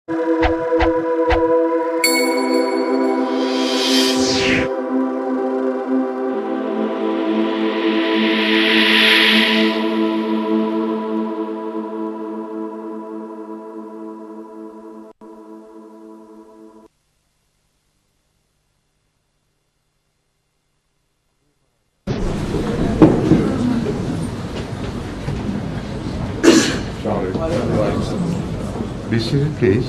Be seated, please.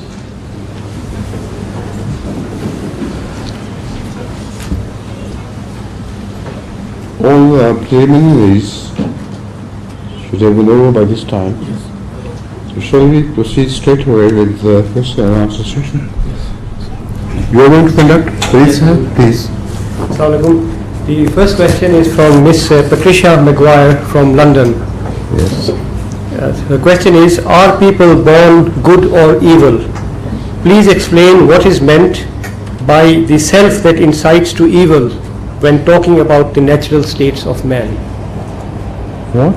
All preliminaries should have been over by this time. So shall we proceed straight away with the question and answer session? You are going to conduct? Please, sir. Please. Assalamualaikum. The first question is from Miss Patricia Maguire from London. Yes. The question is, are people born good or evil? Please explain what is meant by the self that incites to evil when talking about the natural states of man. What?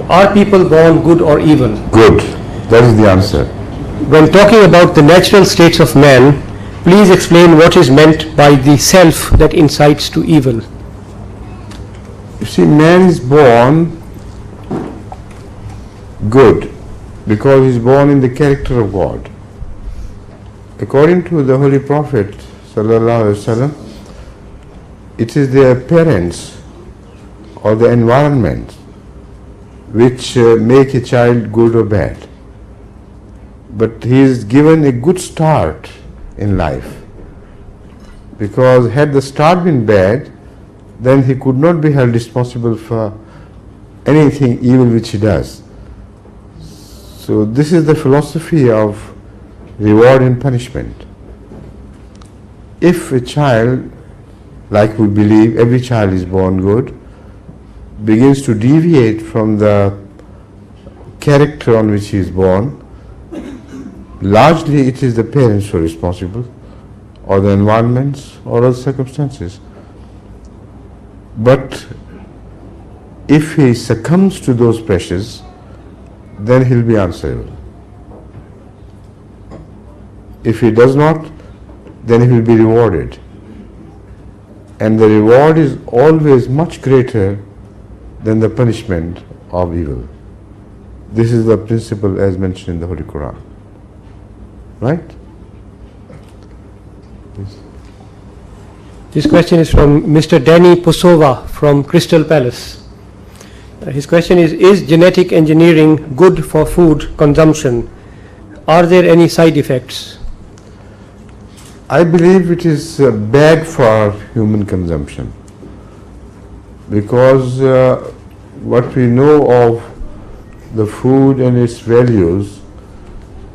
Are people born good or evil? Good. That is the answer. When talking about the natural states of man, please explain what is meant by the self that incites to evil. You see, man is born good because he is born in the character of God. According to the Holy Prophet ﷺ, it is their parents or the environment which make a child good or bad. But he is given a good start in life, because had the start been bad, then he could not be held responsible for anything evil which he does. So this is the philosophy of reward and punishment. If a child, like we believe every child is born good, begins to deviate from the character on which he is born, largely it is the parents who are responsible, or the environments, or other circumstances. But if he succumbs to those pressures, then he'll be answerable. If he does not, then he will be rewarded. And the reward is always much greater than the punishment of evil. This is the principle as mentioned in the Holy Quran. Right? Yes. This question is from Mr. Danny Pusova from Crystal Palace. His question is genetic engineering good for food consumption? Are there any side effects? I believe it is bad for human consumption, because what we know of the food and its values,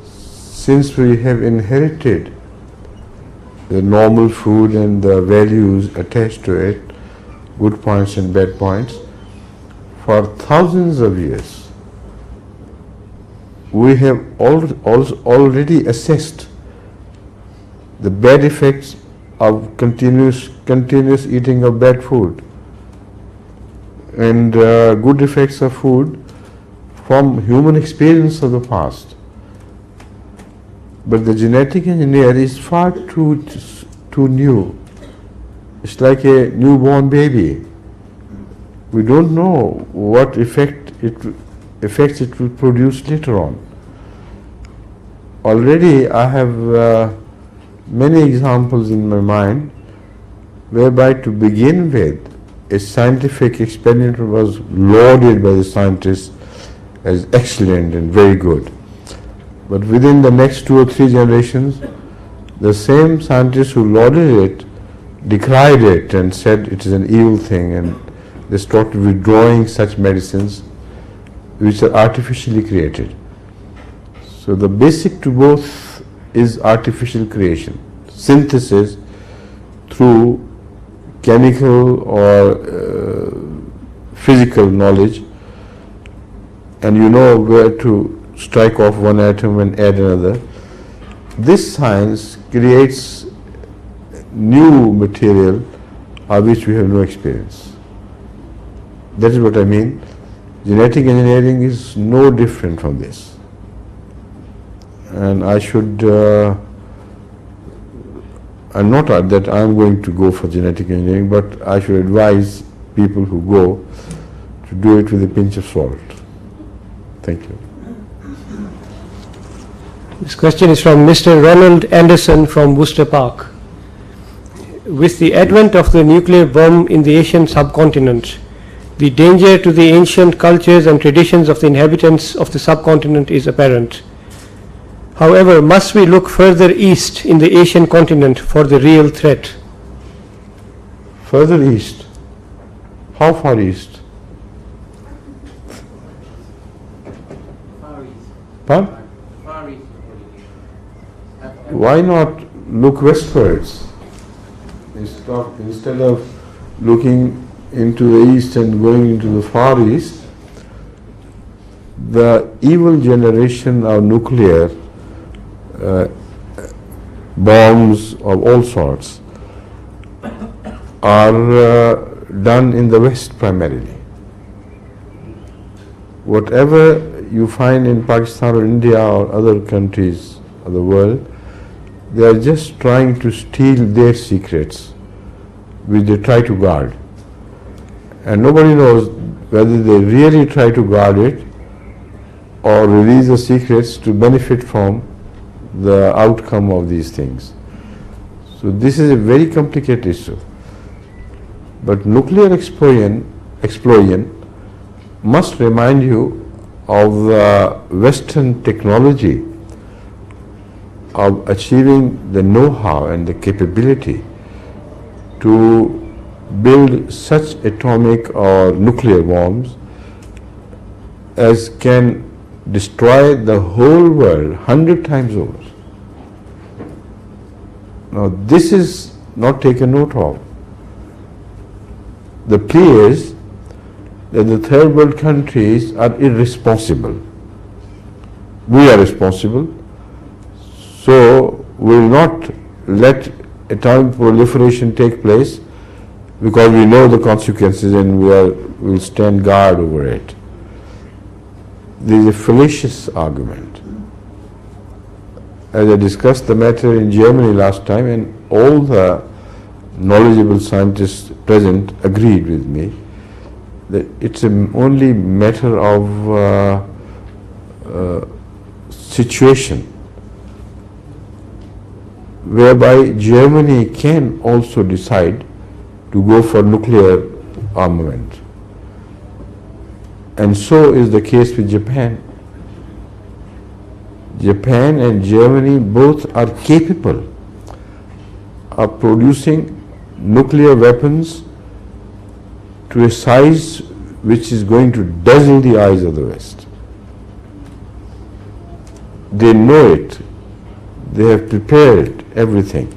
since we have inherited the normal food and the values attached to it, good points and bad points, for thousands of years, we have already assessed the bad effects of continuous eating of bad food and good effects of food from human experience of the past. But the genetic engineer is far too new. It's like a newborn baby. We don't know what effects it will produce later on. Already I have many examples in my mind whereby, to begin with, a scientific experiment was lauded by the scientists as excellent and very good. But within the next 2 or 3 generations, the same scientists who lauded it decried it and said it is an evil thing, and they started withdrawing such medicines which are artificially created. So the basic to both is artificial creation, synthesis through chemical or physical knowledge, and you know where to strike off one atom and add another. This science creates new material of which we have no experience. That is what I mean. Genetic engineering is no different from this. and I should, I'm not that I'm going to go for genetic engineering, but I should advise people who go to do it with a pinch of salt. Thank you. This question is from Mr. Ronald Anderson from Worcester Park. With the advent of the nuclear bomb in the Asian subcontinent, the danger to the ancient cultures and traditions of the inhabitants of the subcontinent is apparent. However, must we look further east in the Asian continent for the real threat? Further east? How far east? Far East. Pardon? Far East. Why not look westwards? Instead of looking into the east and going into the far east, the evil generation of nuclear bombs of all sorts are done in the West primarily. Whatever you find in Pakistan or India or other countries of the world, they are just trying to steal their secrets, which they try to guard. And nobody knows whether they really try to guard it or release the secrets to benefit from the outcome of these things. So this is a very complicated issue. But nuclear explosion must remind you of the Western technology of achieving the know-how and the capability to build such atomic or nuclear bombs as can destroy the whole world 100 times over. Now this is not taken note of. The plea is that the third world countries are irresponsible. We are responsible, so we will not let atomic proliferation take place because we know the consequences and we will stand guard over it. This is a fallacious argument. As I discussed the matter in Germany last time, and all the knowledgeable scientists present agreed with me that it's only matter of situation whereby Germany can also decide to go for nuclear armament. And so is the case with Japan. Japan and Germany both are capable of producing nuclear weapons to a size which is going to dazzle the eyes of the West. They know it. They have prepared everything,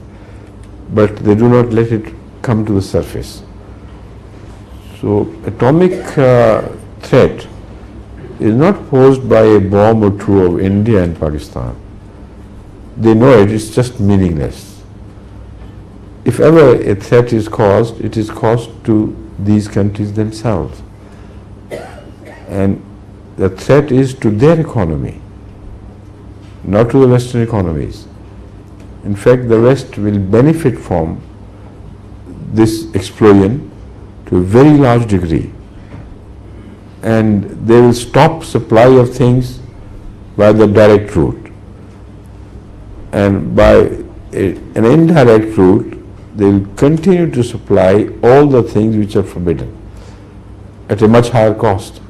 but they do not let it come to the surface. So atomic threat is not posed by a bomb or two of India and Pakistan. They know it's just meaningless. If ever a threat is caused, it is caused to these countries themselves. And the threat is to their economy, not to the Western economies. In fact, the West will benefit from this explosion to a very large degree. And they will stop supply of things by the direct route. And by an indirect route, they will continue to supply all the things which are forbidden at a much higher cost.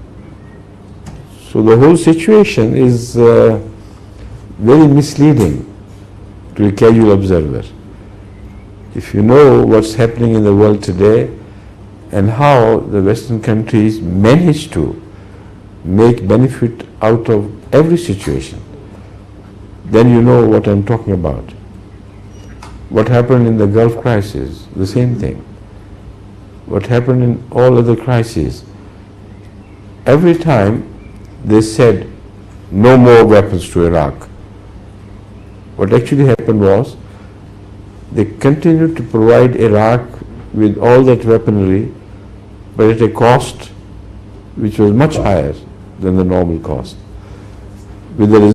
So the whole situation is very misleading to a casual observer. If you know what's happening in the world today and how the Western countries manage to make benefit out of every situation, then you know what I'm talking about. What happened in the Gulf crisis, the same thing. What happened in all other crises. Every time they said no more weapons to Iraq. What actually happened was they continued to provide Iraq with all that weaponry, but at a cost which was much higher than the normal cost. With the